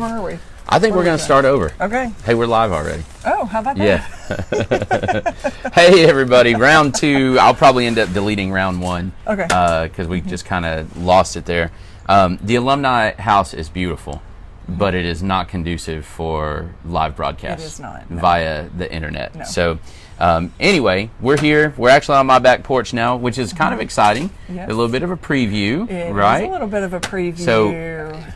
over? Or are we? I think we're going to start over. Okay. Hey, we're live already. Oh, how about that? Yeah. Hey, everybody. Round 2. I'll probably end up deleting round 1. Okay. Because we just kind of lost it there. The Alumni House is beautiful, but it is not conducive for live broadcasts. It is not. No. Via the internet. No. So, anyway, we're here. We're actually on my back porch now, which is kind of exciting. Yes. A little bit of a preview, It right? is a little bit of a preview. So,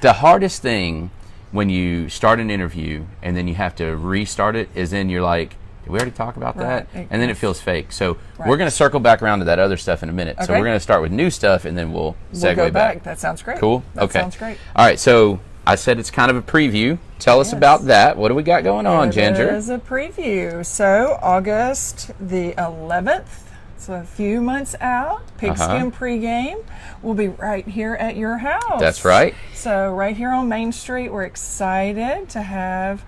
the hardest thing when you start an interview and then you have to restart it is then you're like, did we already talk about that? Right. And then it feels fake. So we're going to circle back around to that other stuff in a minute. Okay. So we're going to start with new stuff and then we'll segue go back. That sounds great. Cool? That okay. sounds great. All right. So I said it's kind of a preview. Tell us about that. What do we got going on, Ginger? It is a preview. So August the 11th. So a few months out, Pigskin pregame will be right here at your house. That's right. So right here on Main Street, we're excited to have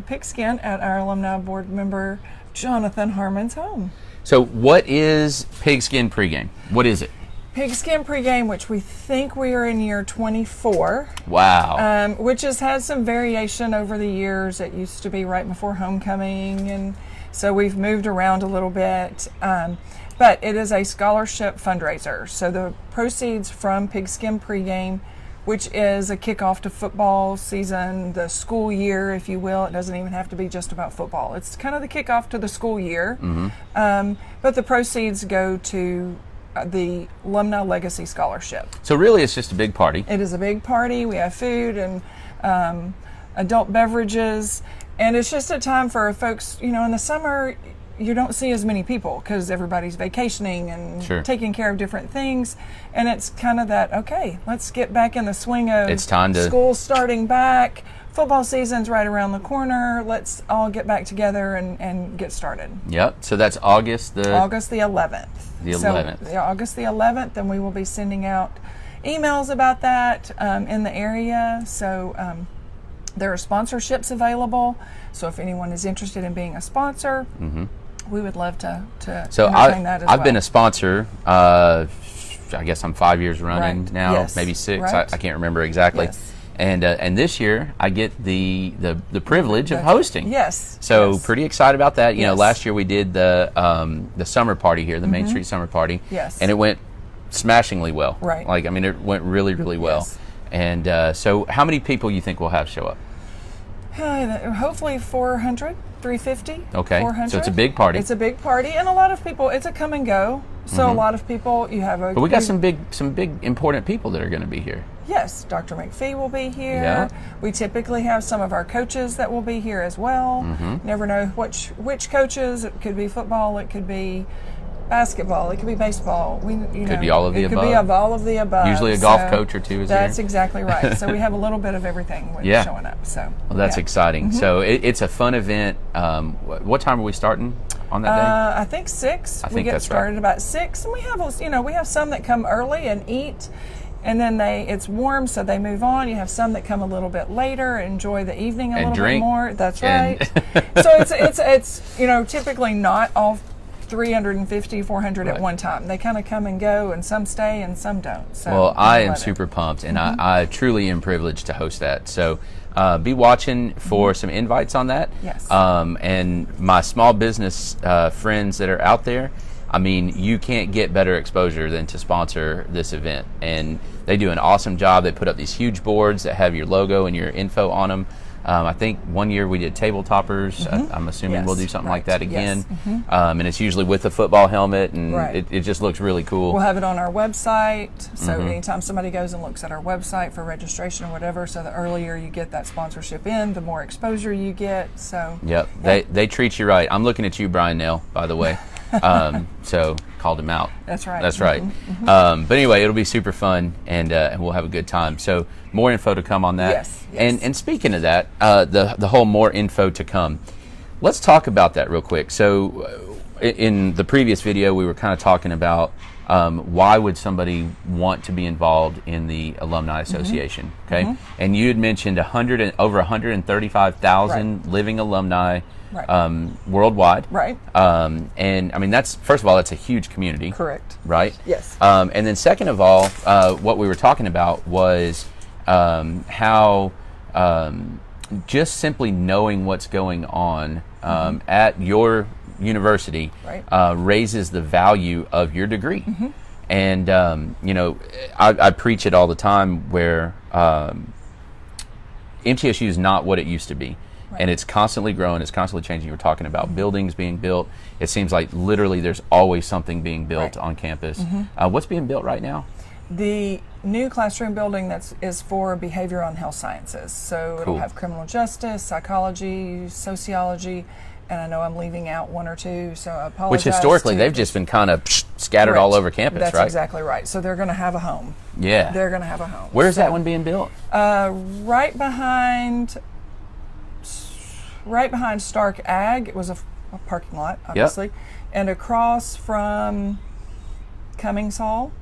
Pigskin at our alumni board member Jonathan Harmon's home. So what is Pigskin pregame? What is it? Pigskin pregame, which we think we are in year 24. Wow. Which has had some variation over the years. It used to be right before homecoming, and so we've moved around a little bit. But it is a scholarship fundraiser. So the proceeds from Pigskin pregame, which is a kickoff to football season, the school year, if you will. It doesn't even have to be just about football. It's kind of the kickoff to the school year. But the proceeds go to the Alumni Legacy Scholarship. So really it's just a big party. It is a big party. We have food and adult beverages. And it's just a time for folks, in the summer, you don't see as many people because everybody's vacationing and taking care of different things. And it's kind of that, okay, let's get back in the swing of it's time to school starting back. Football season's right around the corner. Let's all get back together and get started. Yep. So that's August the 11th. The 11th. So August the 11th, and we will be sending out emails about that in the area. So there are sponsorships available. So if anyone is interested in being a sponsor, we would love to so entertain that as well. I've been a sponsor. I guess I'm 5 years running now, Yes. maybe 6. Right. I can't remember exactly. Yes. And this year I get the privilege of hosting. Yes. So yes. pretty excited about that. Yes. Last year we did the summer party here, the Main Street Summer Party. Yes. And it went smashingly well. Right. It went really, really well. Yes. And so how many people you think we'll have show up? Hopefully 400, 350. Okay. 400. So it's a big party. It's a big party, and a lot of people. It's a come and go. So a lot of people. You have a. But we got some big important people that are going to be here. Yes, Dr. McPhee will be here. Yeah. We typically have some of our coaches that will be here as well. Never know which coaches. It could be football. It could be basketball. It could be baseball. Could be all of the above. It could be all of the above. Usually a golf coach or two is That's here. exactly right. So we have a little bit of everything showing up. So well, that's exciting. So it's a fun event. What time are we starting on that day? I think 6. I think we get that's started right. about 6, and we have some that come early and eat. And then it's warm, so they move on. You have some that come a little bit later, enjoy the evening a little drink. bit more. That's right. So it's typically not all 350, 400 at one time. They kind of come and go, and some stay and some don't. So well, I am super pumped, and I truly am privileged to host that. So be watching for some invites on that. Yes. And my small business friends that are out there, I mean, you can't get better exposure than to sponsor this event. And they do an awesome job. They put up these huge boards that have your logo and your info on them. I think one year we did table toppers. I'm assuming we'll do something like that again. Yes. And it's usually with a football helmet, and Right. it just looks really cool. We'll have it on our website. So anytime somebody goes and looks at our website for registration or whatever, so the earlier you get that sponsorship in, the more exposure you get. So Yep, they treat you right. I'm looking at you, Brian Nell, by the way. So called him out. That's right. That's right. But anyway, it'll be super fun, and we'll have a good time. So more info to come on that. Yes, yes. And speaking of that, the whole more info to come. Let's talk about that real quick. So in the previous video, we were kind of talking about why would somebody want to be involved in the Alumni Association, okay? And you had mentioned over 135,000 living alumni worldwide. Right. And I mean, first of all, that's a huge community. Correct. Right? Yes. And then second of all, what we were talking about was how just simply knowing what's going on at your university raises the value of your degree. And I preach it all the time where MTSU is not what it used to be. And it's constantly growing, it's constantly changing. You were talking about buildings being built. It seems like literally there's always something being built on campus. What's being built right now? The new classroom building is for behavioral and health sciences. So it'll have criminal justice, psychology, sociology, and I know I'm leaving out one or two, so I apologize. Which historically they've just been kind of scattered all over campus, right? That's exactly right. So they're going to have a home. Yeah. They're going to have a home. Where's that one being built? Right behind Stark Ag. It was a parking lot, obviously, and across from Cummings Hall.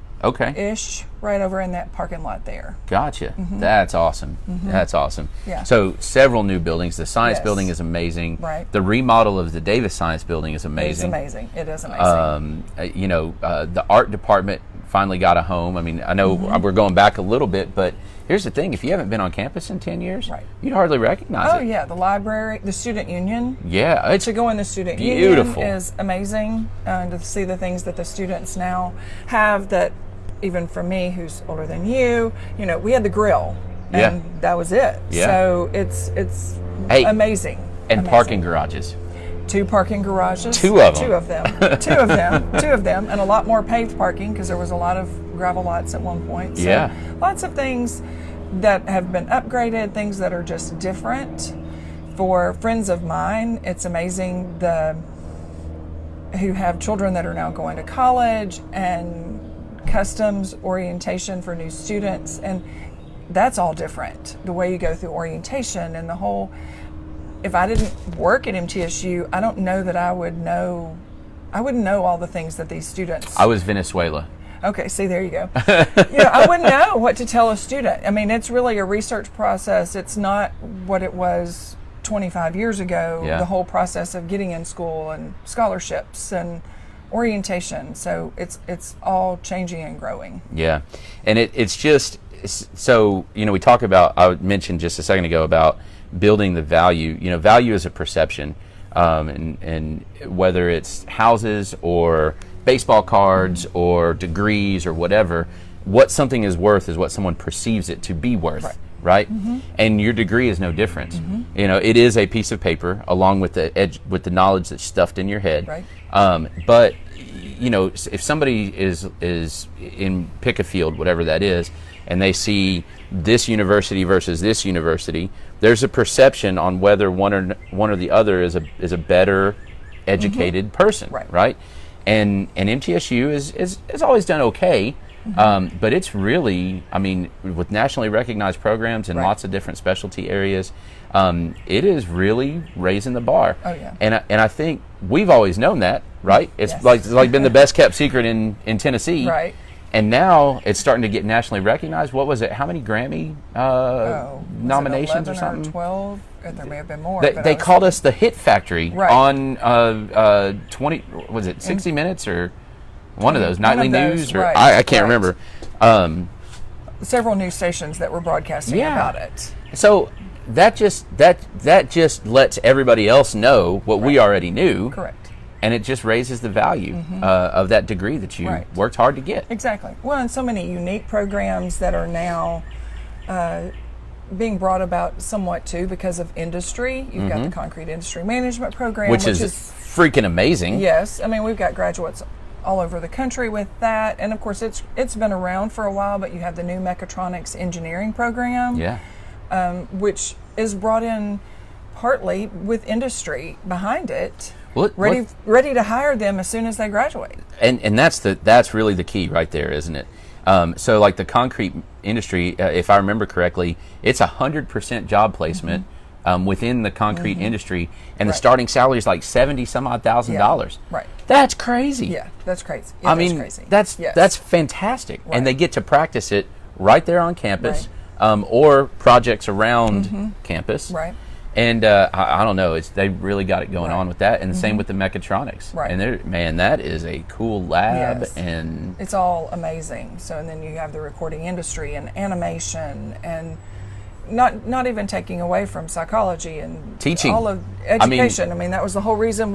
Ish, right over in that parking lot there. Gotcha. That's awesome. That's awesome. Yeah. So several new buildings. The science building is amazing. Right. The remodel of the Davis Science Building is amazing. It's amazing. It is amazing. The art department finally got a home. I mean, I know we're going back a little bit, but here's the thing: if you haven't been on campus in 10 years, you'd hardly recognize it. Oh yeah, the library, the student union. Yeah, it's to go in the student beautiful. Union is amazing, to see the things that the students now have that. Even for me, who's older than you, we had the grill, and that was it. Yeah. So it's amazing. And amazing. Parking garages. 2 parking garages. Two of them. Two of them, and a lot more paved parking because there was a lot of gravel lots at one point. So lots of things that have been upgraded, things that are just different. For friends of mine, it's amazing who have children that are now going to college and customs orientation for new students, and that's all different. The way you go through orientation and the whole. If I didn't work at MTSU, I don't know that I wouldn't know all the things that these students. I was Venezuela. Okay, see, there you go. I wouldn't know what to tell a student. I mean, it's really a research process. It's not what it was 25 years ago. The whole process of getting in school and scholarships and orientation. So it's all changing and growing. Yeah, and it's just so we talk about. I mentioned just a second ago about building the value. Value is a perception, and whether it's houses or baseball cards or degrees or whatever, what something is worth is what someone perceives it to be worth. Right? And your degree is no different. It is a piece of paper along with the knowledge that's stuffed in your head. But if somebody is in pick a field, whatever that is, and they see this university versus this university, there's a perception on whether one or the other is a better educated person, right? And MTSU is always done okay. But it's really, with nationally recognized programs in lots of different specialty areas, it is really raising the bar. Oh yeah. And I think we've always known that, right? It's like been the best kept secret in Tennessee. Right. And now it's starting to get nationally recognized. What was it? How many Grammy nominations or something? 12? There may have been more. They called us the Hit Factory on 60 Minutes or one of those nightly news, or I can't remember. Several news stations that were broadcasting about it. So that just lets everybody else know what we already knew. Correct. And it just raises the value of that degree that you worked hard to get. Exactly. Well, and so many unique programs that are now being brought about somewhat too because of industry. You've got the concrete industry management program, which is freaking amazing. Yes, we've got graduates all over the country with that, and of course it's been around for a while. But you have the new mechatronics engineering program, which is brought in partly with industry behind it. Ready to hire them as soon as they graduate. And that's really the key right there, isn't it? So like the concrete industry, if I remember correctly, it's 100% job placement within the concrete industry, and the starting salary is like $70,000. Right. That's crazy. Yeah, that's crazy. Yeah, that's fantastic, and they get to practice it right there on campus, or projects around campus. Right. And I don't know, they really got it going on with that, and the same with the mechatronics. Right. And that is a cool lab, and it's all amazing. So, and then you have the recording industry and animation, and not even taking away from psychology and Teaching. all of education. I mean, that was the whole reason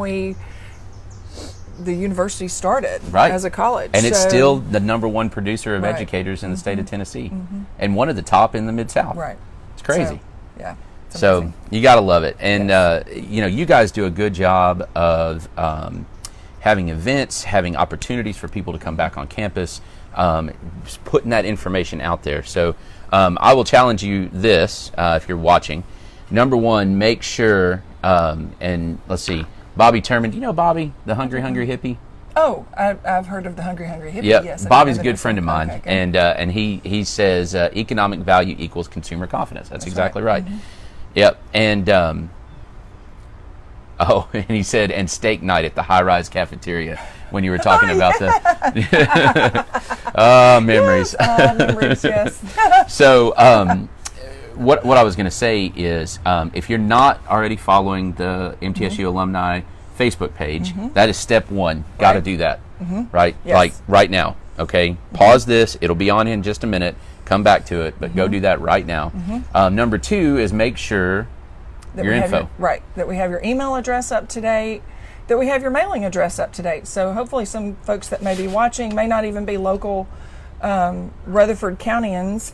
the university started as a college. And it's still the #1 producer of educators in the state of Tennessee, and one of the top in the Mid-South. Right. It's crazy. So, yeah. So you got to love it. And, you guys do a good job of having events, having opportunities for people to come back on campus, just putting that information out there. So I will challenge you this, if you're watching. #1, make sure, and let's see, Bobby Turman. Do you know Bobby, the Hungry Hippie? Oh, I've heard of the Hungry Hippie. Yep. Yes, Bobby's a good friend of mine, okay, and he says economic value equals consumer confidence. That's exactly right. Yep. And and he said, and steak night at the high-rise cafeteria when you were talking about the memories. Memories, yes. So what I was going to say is, if you're not already following the MTSU Alumni Facebook page, that is step 1. Got to do that, right? Yes. Like right now, okay? Pause this. It'll be on in just a minute. Come back to it, but go do that right now. #2 is make sure That your we have info. that we have your email address up to date, that we have your mailing address up to date. So hopefully some folks that may be watching may not even be local Rutherford Countyans.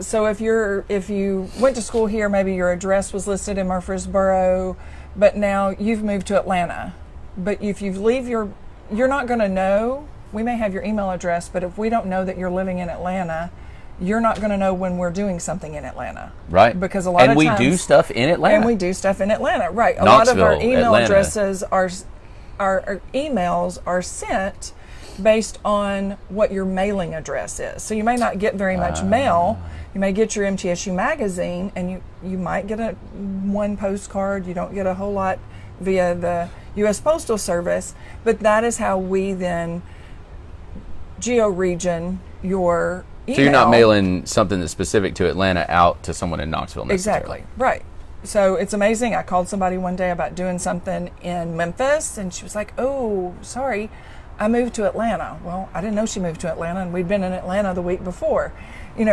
So if you went to school here, maybe your address was listed in Murfreesboro, but now you've moved to Atlanta. But if you leave you're not going to know. We may have your email address, but if we don't know that you're living in Atlanta, you're not going to know when we're doing something in Atlanta. Right. Because a lot of times... And we do stuff in Atlanta. And we do stuff in Atlanta, right. A Knoxville, lot of our email Atlanta. addresses our emails are sent based on what your mailing address is. So you may not get very much mail. You may get your MTSU magazine, and you might get one postcard. You don't get a whole lot via the U.S. Postal Service, but that is how we then geo-region your email. So you're not mailing something that's specific to Atlanta out to someone in Knoxville necessarily. Exactly, right. So it's amazing. I called somebody one day about doing something in Memphis, and she was like, "Oh, sorry, I moved to Atlanta." Well, I didn't know she moved to Atlanta, and we'd been in Atlanta the week before.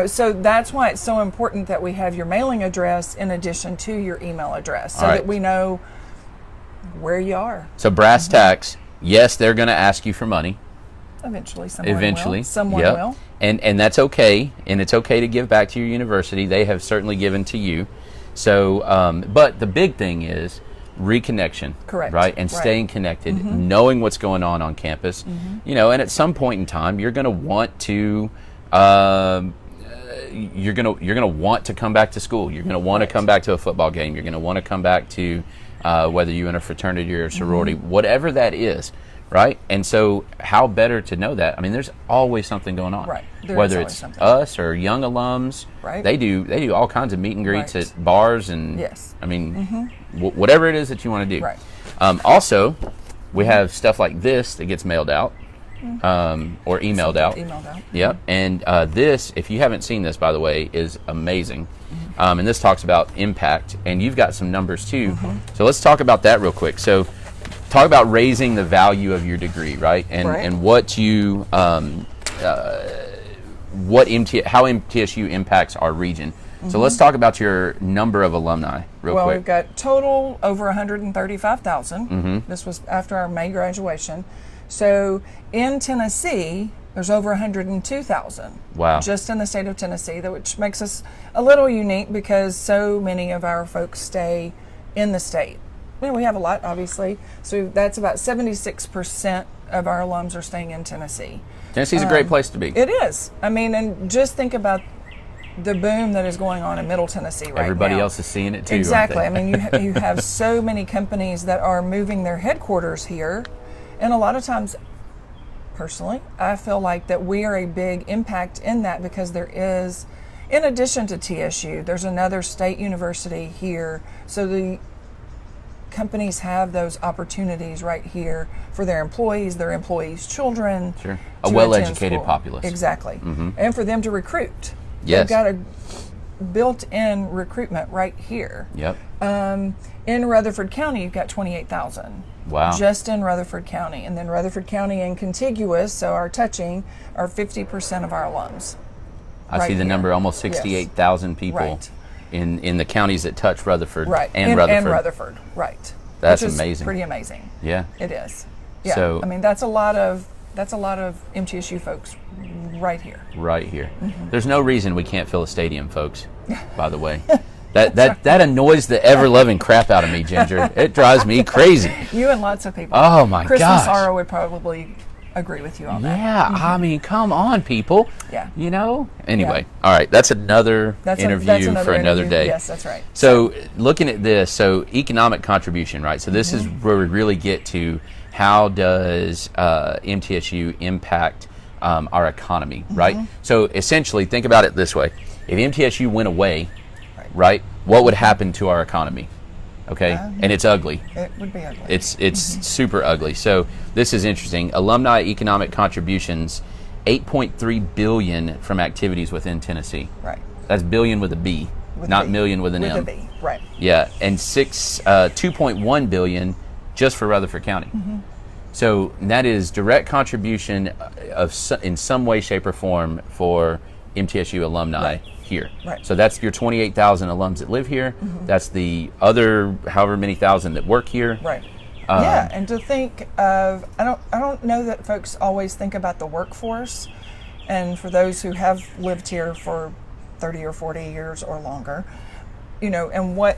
So that's why it's so important that we have your mailing address in addition to your email address, so that we know where you are. So brass tacks, yes, they're going to ask you for money. Eventually, someone will. And that's okay, and it's okay to give back to your university. They have certainly given to you. So, but the big thing is reconnection. Correct. Right, and staying connected, knowing what's going on campus. And at some point in time, you're going to want to. You're gonna want to come back to school. You're gonna want to come back to a football game. You're gonna want to come back to whether you're in a fraternity or a sorority, whatever that is. Right, and so how better to know that? I mean, there's always something going on. Right, whether it's us or young alums. Right, they do all kinds of meet and greets at bars and. Yes. I mean, whatever it is that you want to do. Right. Also, we have stuff like this that gets mailed out. Or emailed out. Yep. And this, if you haven't seen this, by the way, is amazing. And this talks about impact, and you've got some numbers too. So let's talk about that real quick. So talk about raising the value of your degree, right? And what you how MTSU impacts our region. So let's talk about your number of alumni real quick. Well, we've got total over 135,000. This was after our May graduation. So in Tennessee, there's over 102,000. Wow. Just in the state of Tennessee, which makes us a little unique because so many of our folks stay in the state. We have a lot, obviously. So that's about 76% of our alums are staying in Tennessee. Tennessee's a great place to be. It is. I mean, and just think about the boom that is going on in Middle Tennessee right now. Everybody else is seeing it too. Exactly. Aren't they? I mean, you have so many companies that are moving their headquarters here. And a lot of times, personally, I feel like that we are a big impact in that because there is, in addition to TSU, there's another state university here. So the companies have those opportunities right here for their employees' children. Sure. A well-educated populace. Exactly. And for them to recruit. Yes. They've got a built-in recruitment right here. Yep. In Rutherford County, you've got 28,000. Wow. Just in Rutherford County. And then Rutherford County and contiguous, so our touching, are 50% of our alums. I see the number, almost 68,000 people. Right. in the counties that touch Rutherford Right. and Rutherford. And Rutherford, right. That's Which is amazing. pretty amazing. Yeah. It is. Yeah. So- I mean, that's a lot of MTSU folks right here. Right here. There's no reason we can't fill a stadium, folks, by the way. That annoys the ever-loving crap out of me, Ginger. It drives me crazy. You and lots of people. Oh, my Chris gosh. and Sarah would probably agree with you on that. Yeah, I mean, come on, people. Yeah. You know? Anyway, all right, that's another interview for another interview. day. Yes, that's right. So looking at this, so economic contribution, right? So this is where we really get to how does MTSU impact our economy, right? So essentially, think about it this way. If MTSU went away, right, what would happen to our economy? Okay, and it's ugly. It would be ugly. It's super ugly. So this is interesting. Alumni economic contributions, $8.3 billion from activities within Tennessee. Right. That's billion with a B, With not a B. million with an With M. a B, right. Yeah, and 2.1 billion just for Rutherford County. So that is direct contribution in some way, shape, or form for MTSU alumni here. Right. So that's your 28,000 alums that live here. That's the other however many thousand that work here. Right. Yeah, and to think of, I don't know that folks always think about the workforce, and for those who have lived here for 30 or 40 years or longer, you know, and what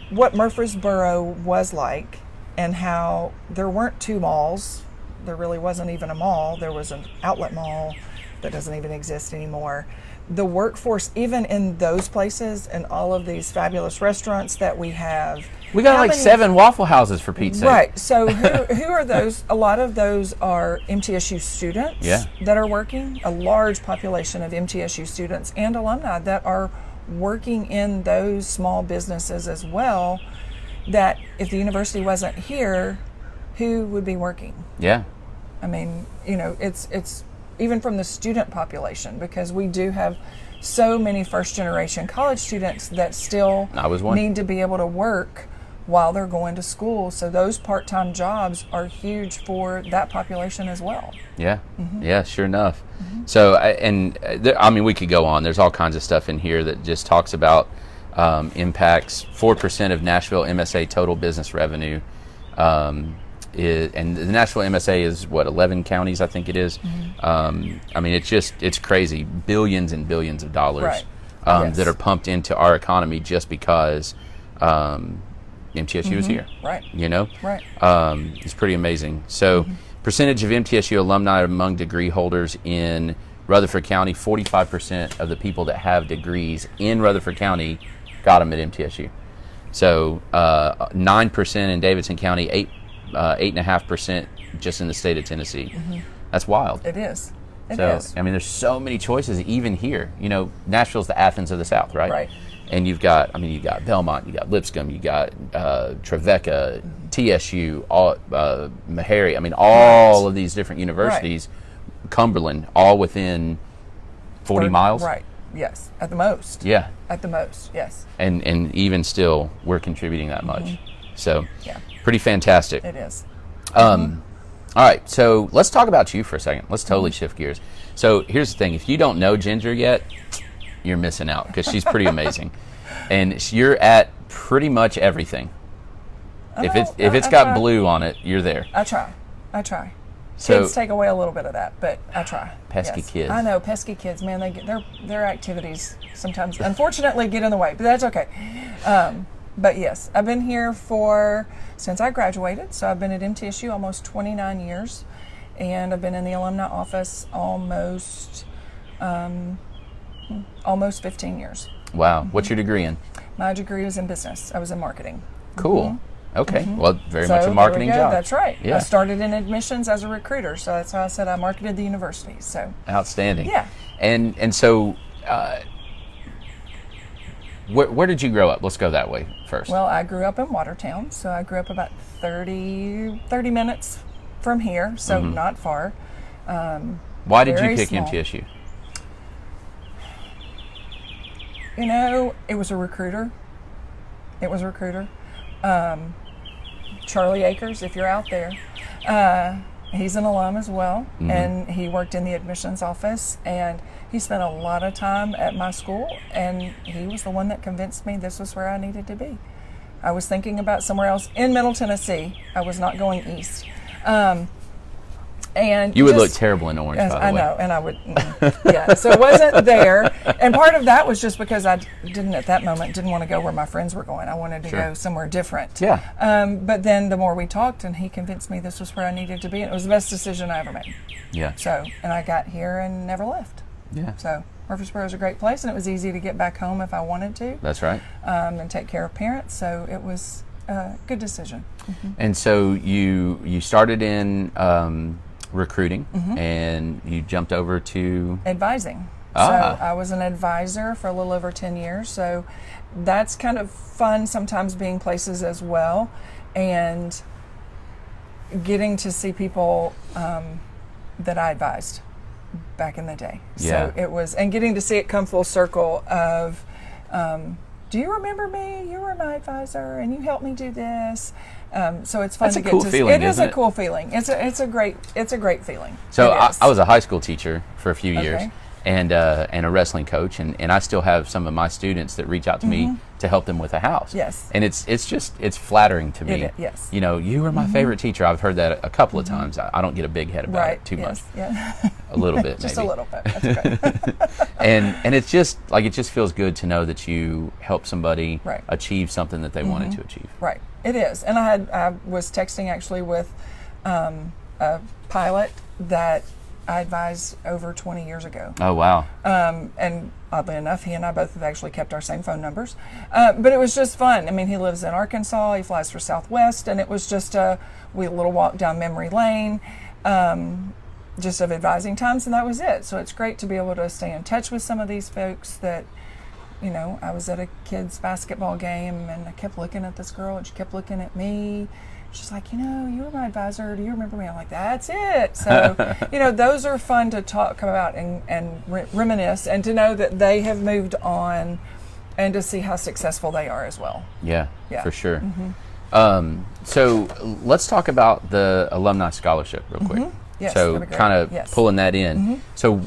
Murfreesboro was like, and how there weren't two malls. There really wasn't even a mall. There was an outlet mall that doesn't even exist anymore. The workforce, even in those places, and all of these fabulous restaurants that we have. We got how like many- 7 Waffle Houses for Pete's sake. Right. So who are those? A lot of those are MTSU students that are working. A large population of MTSU students and alumni that are working in those small businesses as well. That if the university wasn't here, who would be working? Yeah. I mean, you know, it's even from the student population, because we do have so many first generation college students that still I was one. need to be able to work while they're going to school. So those part-time jobs are huge for that population as well. Yeah, yeah, sure enough. So, I mean, we could go on. There's all kinds of stuff in here that just talks about impacts. 4% of Nashville MSA total business revenue, and the Nashville MSA is what, 11 counties, I think it is. I mean, it's crazy, billions and billions of dollars Right. Yes. that are pumped into our economy just because MTSU is here. Right. You know, Right. it's pretty amazing. So, percentage of MTSU alumni among degree holders in Rutherford County, 45% of the people that have degrees in Rutherford County got them at MTSU. So, 9% in Davidson County, 8.5% just in the state of Tennessee. That's wild. It is. It So, is. I mean, there's so many choices even here. You know, Nashville's the Athens of the South, right? Right. And you've got Belmont, you got Lipscomb, you got Trevecca, TSU, Meharry. I mean, all of these different universities, Cumberland, all within 40 miles. Right. Yes. At the most. Yeah. At the most. Yes. And even still, we're contributing that much. So, Yeah. pretty fantastic. It is. All right, so let's talk about you for a second. Let's totally shift gears. So here's the thing. If you don't know Ginger yet, you're missing out because she's pretty amazing. And you're at pretty much everything. If it's I got try. blue on it, you're there. I try. So Kids take away a little bit of that, but I try. Pesky Yes. kids. I know, pesky kids, man. They get their activities sometimes, unfortunately, get in the way, but that's okay. But yes, I've been here since I graduated. So I've been at MTSU almost 29 years, and I've been in the alumni office almost 15 years. wow, what's your degree in? My degree was in business. I was in marketing. Cool. Okay. Well, very So much a there marketing we go. job. That's right. Yeah. I started in admissions as a recruiter, so that's how I said I marketed the university. So Outstanding. yeah. And so, where did you grow up? Let's go that way first. Well, I grew up in Watertown, so I grew up about 30 minutes from here, so not far. Why did you very pick small. MTSU? You know, it was a recruiter. Charlie Akers, if you're out there, he's an alum as well, and he worked in the admissions office, and He spent a lot of time at my school, and he was the one that convinced me this was where I needed to be. I was thinking about somewhere else in Middle Tennessee. I was not going east. And you would look terrible in orange, yes, by the way. I know, and I would, yeah. So it wasn't there, and part of that was just because I didn't at that moment didn't want to go where my friends were going. I wanted to go somewhere different. Yeah. But then the more we talked, and he convinced me this was where I needed to be, and it was the best decision I ever made. Yeah. So, and I got here and never left. Yeah. So Murfreesboro is a great place, and it was easy to get back home if I wanted to. That's right. And take care of parents. So it was a good decision. Mm-hmm. And so you started in recruiting, and you jumped over to advising. So I was an advisor for a little over 10 years. So that's kind of fun sometimes, being places as well, and getting to see people that I advised back in the day. Yeah. So it was, and getting to see it come full circle of, do you remember me? You were my advisor, and you helped me do this. So it's fun That's to a get cool to. feeling, It is isn't a it? cool feeling. It's a great feeling. So It is. I was a high school teacher for a few years, Okay. and a wrestling coach, and I still have some of my students that reach out to me to help them with a house. Yes. And it's flattering to me. Yes. You know, you were my favorite teacher. I've heard that a couple of times. I don't get a big head about it too much. Yeah. A little bit, Just maybe. a little bit. That's okay. And it's just like, it just feels good to know that you help somebody Right. achieve something that they wanted to achieve. Right. It is. And I was texting actually with a pilot that I advised over 20 years ago. Oh, wow. And oddly enough, he and I both have actually kept our same phone numbers. But it was just fun. I mean, he lives in Arkansas. He flies for Southwest. And it was just a little walk down memory lane, just of advising times. And that was it. So it's great to be able to stay in touch with some of these folks that, you know, I was at a kid's basketball game, and I kept looking at this girl, and she kept looking at me. She's like, you know, you were my advisor. Do you remember me? I'm like, that's it. So, you know, those are fun to talk about and reminisce, and to know that they have moved on, and to see how successful they are as well. Yeah, Yeah. for sure. So let's talk about the Alumni Scholarship real quick. Yes, so that'd be great. kind of Yes. pulling that in. So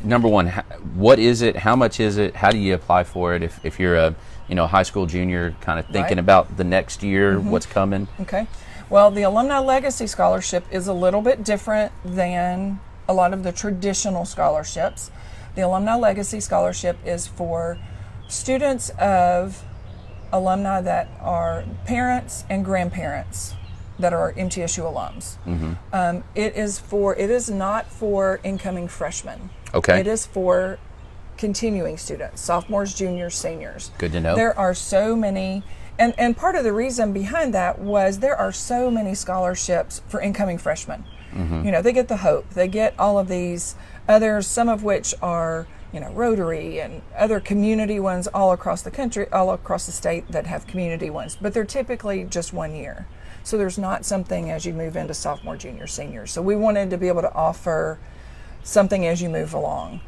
number one, what is it? How much is it? How do you apply for it if you're a high school junior kind of thinking Right. about the next year, what's coming? Okay. Well, the Alumni Legacy Scholarship is a little bit different than a lot of the traditional scholarships. The Alumni Legacy Scholarship is for students of alumni that are parents and grandparents that are MTSU alums. It is not for incoming freshmen. Okay. It is for continuing students, sophomores, juniors, seniors. Good to know. There are so many, and part of the reason behind that was there are so many scholarships for incoming freshmen. You know, they get the Hope, they get all of these others, some of which are, Rotary and other community ones all across the country, all across the state that have community ones, but they're typically just 1 year. So there's not something as you move into sophomore, junior, senior. So we wanted to be able to offer something as you move along.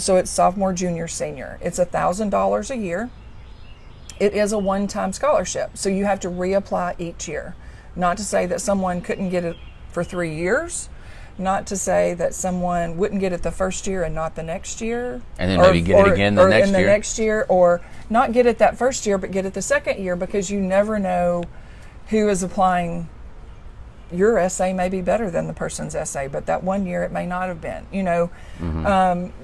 So it's sophomore, junior, senior. It's $1,000 a year. It is a one-time scholarship, so you have to reapply each year. Not to say that someone couldn't get it for 3 years, not to say that someone wouldn't get it the first year and not the next year. And then maybe get it again the next year. next year, or not get it that first year, but get it the second year, because you never know who is applying. Your essay may be better than the person's essay, but that 1 year it may not have been,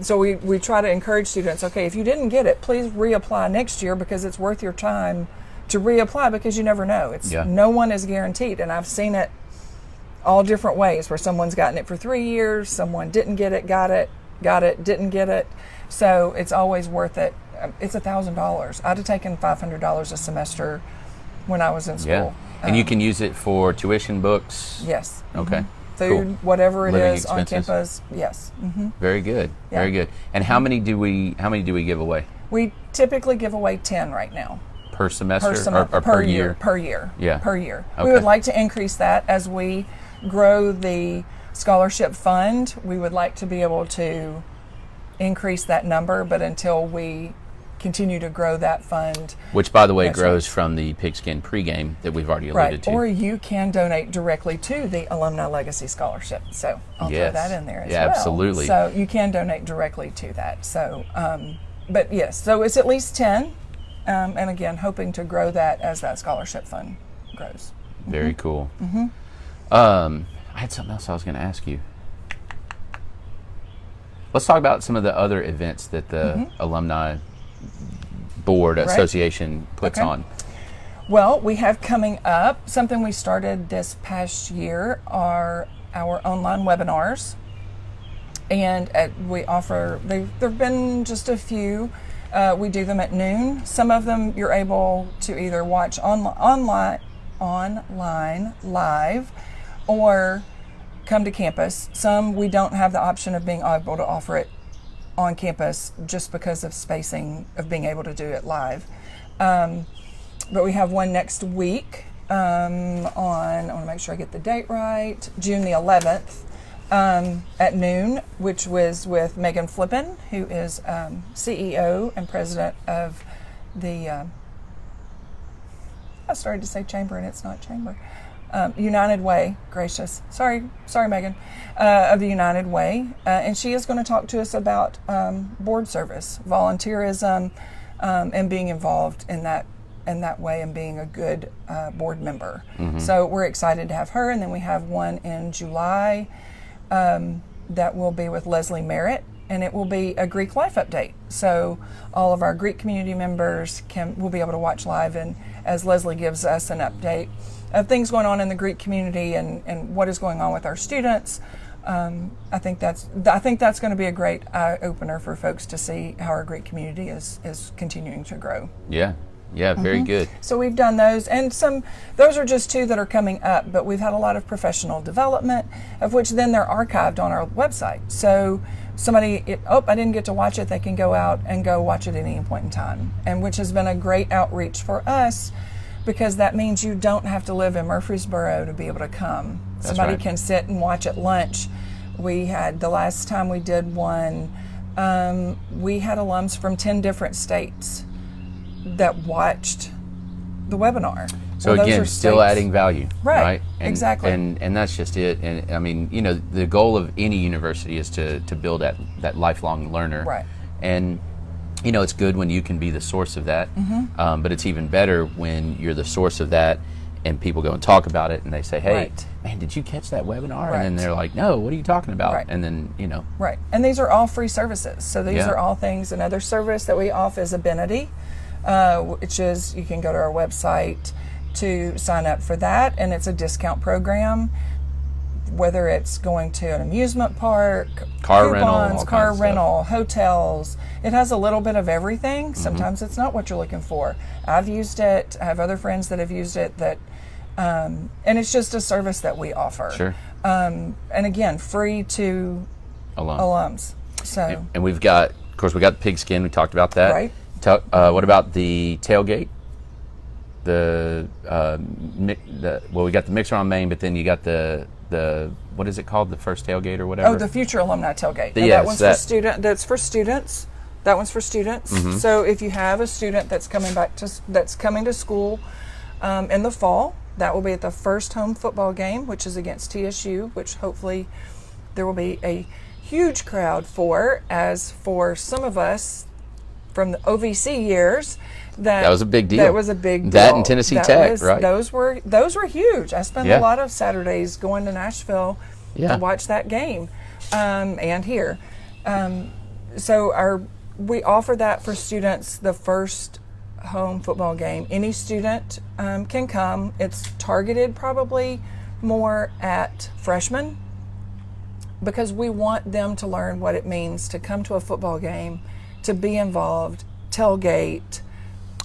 So we try to encourage students, okay, if you didn't get it, please reapply next year, because it's worth your time to reapply, because you never know. No one is guaranteed, and I've seen it all different ways, where someone's gotten it for 3 years, someone didn't get it, got it, didn't get it. So it's always worth it. It's $1,000. I'd have taken $500 a semester when I was in school. Yeah. And you can use it for tuition, books? Yes. Okay. Food, Cool. whatever it Living is on expenses. campus. Yes. Very good. Yeah. Very good. And how many do we give away? We typically give away 10 right now. Per semester or per year? Per year. Yeah. Per year. Okay. We would like to increase that as we grow the scholarship fund. We would like to be able to increase that number, but until we continue to grow that fund. Which, by the way, That's grows right. from the pigskin pregame that we've already alluded Right, to. or you can donate directly to the Alumni Legacy Scholarship. So I'll Yes. throw that in there as Yeah, well. absolutely. So you can donate directly to that. So, but yes, so it's at least 10, and again, hoping to grow that as that scholarship fund grows. Very cool. I had something else I was going to ask you. Let's talk about some of the other events that the Alumni Board Association puts Okay. on. Well, we have coming up something we started this past year are our online webinars, and we offer. There've been just a few. We do them at noon. Some of them you're able to either watch online live, or come to campus. Some we don't have the option of being able to offer it on campus just because of spacing of being able to do it live. But we have one next week on, I want to make sure I get the date right, June the 11th at noon, which was with Megan Flippen, who is CEO and president of the, I started to say chamber and it's not chamber, United Way, gracious, sorry Megan, of the United Way. And she is going to talk to us about board service, volunteerism, and being involved in that way and being a good board member. So we're excited to have her. And then we have one in July that will be with Leslie Merritt, and it will be a Greek life update. So all of our Greek community members will be able to watch live, and as Leslie gives us an update of things going on in the Greek community and what is going on with our students. I think that's going to be a great eye opener for folks to see how our Greek community is continuing to grow. Yeah, very good. So we've done those, and those are just two that are coming up, but we've had a lot of professional development, of which then they're archived on our website. So I didn't get to watch it, they can go out and go watch it at any point in time, and which has been a great outreach for us, because that means you don't have to live in Murfreesboro to be able to come. Somebody right. can sit and watch at lunch. We had, the last time we did one, we had alums from 10 different states that watched the webinar. So Well, those again, are still states. adding value, Right, And, exactly. And that's just it. And I mean, the goal of any university is to build that lifelong learner. Right. And it's good when you can be the source of that, but it's even better when you're the source of that and people go and talk about it and they say, hey, Right. man, did you catch that webinar? Right. And then they're like, no, what are you talking about? Right. And then, Right, and these are all free services. So these Yeah. are all things. Another service that we offer is Ability, which is, you can go to our website to sign up for that, and it's a discount program, whether it's going to an amusement park, Car rental, all coupons, kinds car of stuff. rental, hotels. It has a little bit of everything. Sometimes it's not what you're looking for. I've used it. I have other friends that have used it and it's just a service that we offer. Sure. And again, free to alums. So And we've got, of course, we got the pigskin. We talked about that. Right. What about the tailgate? We got the mixer on main, but then you got the what is it called? The first tailgate or whatever. Oh, the future alumni tailgate. Yes, That one's that- for student. That's for students. That one's for students. So if you have a student that's coming to school in the fall, that will be at the first home football game, which is against TSU, which hopefully there will be a huge crowd for. As for some of us from the OVC years, that was a big deal. That was a big deal. That and Tennessee Tech, right? Those were huge. I spent Yeah. a lot of Saturdays going to Nashville Yeah. to watch that game, and here. So we offer that for students the first home football game. Any student can come. It's targeted probably more at freshmen, because we want them to learn what it means to come to a football game, to be involved, tailgate.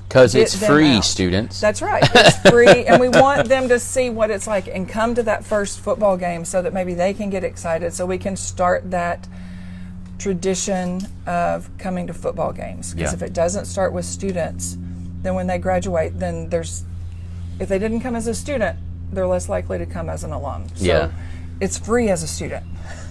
Because it's get them free, out. students. That's right. It's free, and we want them to see what it's like and come to that first football game so that maybe they can get excited, so we can start that tradition of coming to football games. Because Yeah. if it doesn't start with students, then when they graduate, then if they didn't come as a student, they're less likely to come as an alum. So Yeah. it's free as a student.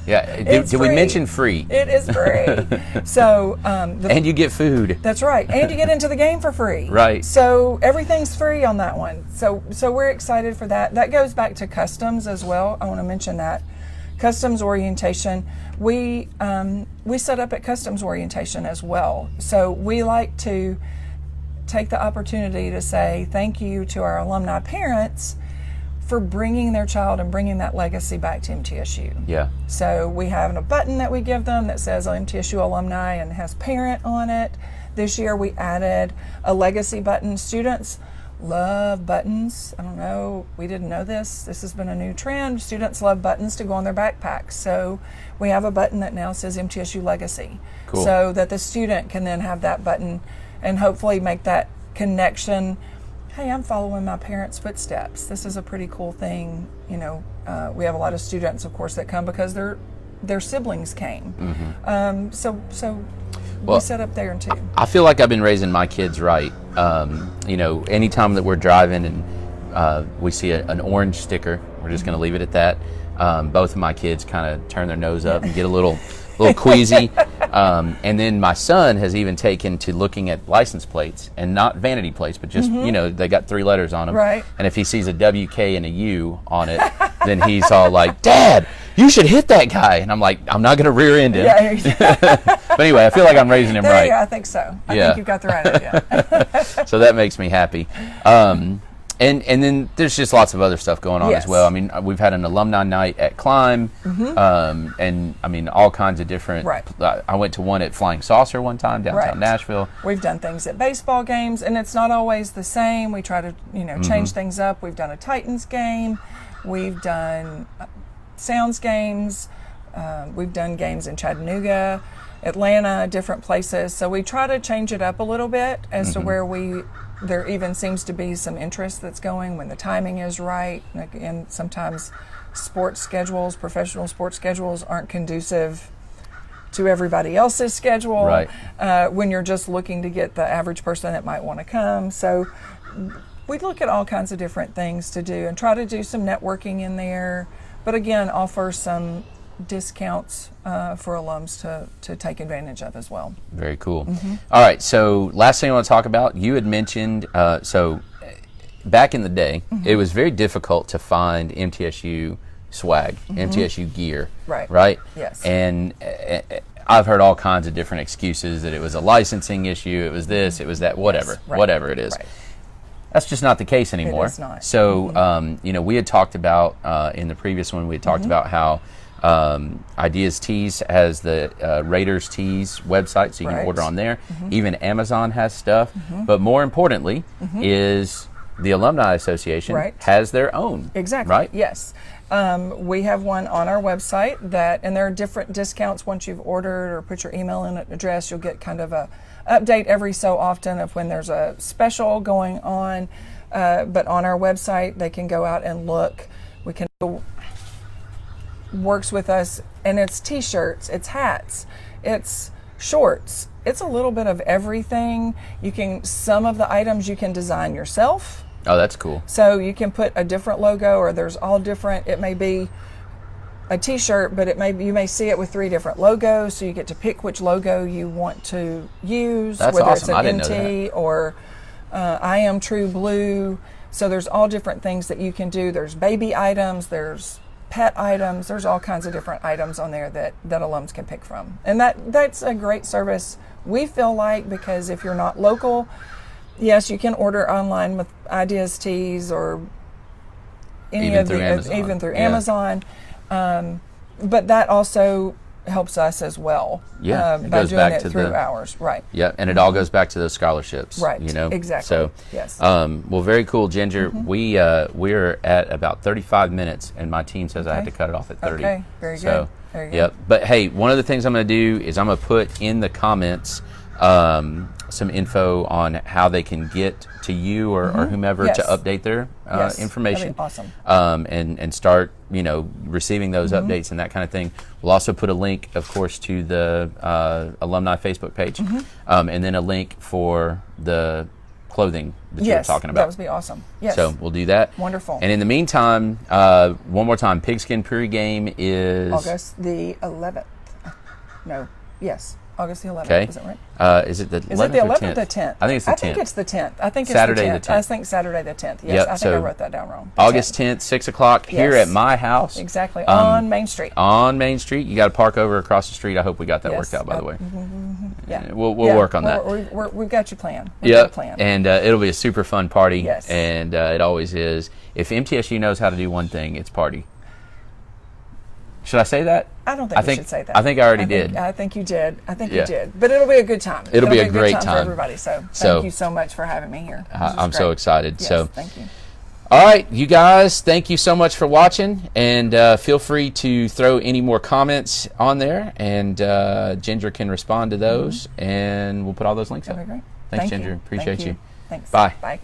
Yeah. Did we mention free? It is free. So and you get food. That's right, and you get into the game for free. Right. So everything's free on that one. So we're excited for that. That goes back to customs as well. I want to mention that customs orientation. We set up at customs orientation as well. So we like to take the opportunity to say thank you to our alumni parents for bringing their child and bringing that legacy back to MTSU. Yeah. So we have a button that we give them that says MTSU alumni and has parent on it. This year we added a legacy button. Students love buttons. I don't know, we didn't know this. This has been a new trend. Students love buttons to go on their backpacks. So we have a button that now says MTSU Legacy. Cool. So that the student can then have that button and hopefully make that connection. Hey, I'm following my parents' footsteps. This is a pretty cool thing. You know, we have a lot of students, of course, that come because their siblings came. Mm-hmm. So Well, we set up there too. I feel like I've been raising my kids right. You know, anytime that we're driving and we see an orange sticker, we're just going to leave it at that. Both of my kids kind of turn their nose up and get a little queasy. And then my son has even taken to looking at license plates, and not vanity plates, but just, you know, they got 3 letters on them. Right. And if he sees a WK and a U on it, then he's all like, Dad, you should hit that guy. And I'm like, I'm not going to rear end him. Yeah. But anyway, I feel like I'm raising him right. Yeah, I think so. I Yeah. think you've got the right idea. So that makes me happy. And then there's just lots of other stuff going on Yes. as well. I mean, we've had an alumni night at Climb, and I mean, all kinds of different. Right. I went to one at Flying Saucer one time downtown Right. Nashville. We've done things at baseball games, and it's not always the same. We try to, change things up. We've done a Titans game. We've done Sounds games. We've done games in Chattanooga, Atlanta, different places. So we try to change it up a little bit as to where there even seems to be some interest that's going when the timing is right. And sometimes professional sports schedules aren't conducive to everybody else's schedule. Right. When you're just looking to get the average person that might want to come. So we look at all kinds of different things to do and try to do some networking in there. But again, offer some discounts for alums to take advantage of as well. Very cool. All right, so last thing I want to talk about, you had mentioned, so back in the day, it was very difficult to find MTSU swag, MTSU gear. Right. Right? Yes. And I've heard all kinds of different excuses that it was a licensing issue, it was this, it was that, whatever, Yes, right. whatever it is. Right. That's just not the case anymore. It is not. So, we had talked about, in the previous one, we had talked about how Ideas Tees has the Raiders Tees website, so you can Right. order on there. Even Amazon has stuff. But more importantly is the Alumni Association Right. has their own. Exactly. Right? Yes. We have one on our website and there are different discounts once you've ordered or put your email and address. You'll get kind of a update every so often of when there's a special going on. But on our website, they can go out and look. We can works with us, and it's t-shirts, it's hats, it's shorts. It's a little bit of everything. Some of the items you can design yourself. Oh, that's cool. So you can put a different logo, or there's all different. It may be a t-shirt, but you may see it with 3 different logos, so you get to pick which logo you want to use. That's whether awesome. I it's an didn't know NT or I Am True Blue. So there's all different things that you can do. There's baby items, there's pet items, there's all kinds of different items on there that alums can pick from. And that's a great service, we feel like, because if you're not local, yes, you can order online with Ideas Tees or even through Amazon. But that also helps us as well. Yeah, it by goes doing back it to through the- ours. Right. Yeah, and it all goes back to those scholarships. Right. Exactly. So, yes. well, very cool, Ginger. We're at about 35 minutes, and my team says I had to Okay. cut it off at 30. Okay, very So, good. Very good. Yep. But hey, one of the things I'm going to do is I'm going to put in the comments some info on how they can get to you or whomever Yes. to update their Yes, information. that'd be awesome. And start, receiving those updates and that kind of thing. We'll also put a link, of course, to the alumni Facebook page, and then a link for the clothing that you were Yes, talking that about. would be awesome. Yes. So we'll do that. Wonderful. And in the meantime, one more time, Pigskin pregame is August the 11th. No. Yes. August the 11th. Okay. Is that right? Is it the 11th Is it the 11th or or the 10th? I think it's the 10th. I think it's the 10th. I think it's Saturday the the 10th. I 10th. think Saturday the 10th. Yes. Yep, I think so I wrote that down wrong. The August 10th. 10th, 6 o'clock here Yes. at my house. Exactly. On Main Street. On Main Street. You got to park over across the street. I hope we got that Yes, worked out, by the way. Yeah. We'll Yeah, work on that. We've got you planned. We've got a Yep. plan. And it'll be a super fun party. Yes. And it always is. If MTSU knows how to do one thing, it's party. Should I say that? I don't think you should say that. I think I already did. I think you did. I think Yeah. you did. But it'll be a good time. It'll be a good great for time. everybody. So So- thank you so much for having me here. This is I'm so great. excited. Yes, So, thank you. all right, you guys, thank you so much for watching. And feel free to throw any more comments on there. And Ginger can respond to those. And we'll put all those links up. Okay, great. Thanks, Thank Ginger. you. Appreciate Thank you. Thanks. Bye. Bye.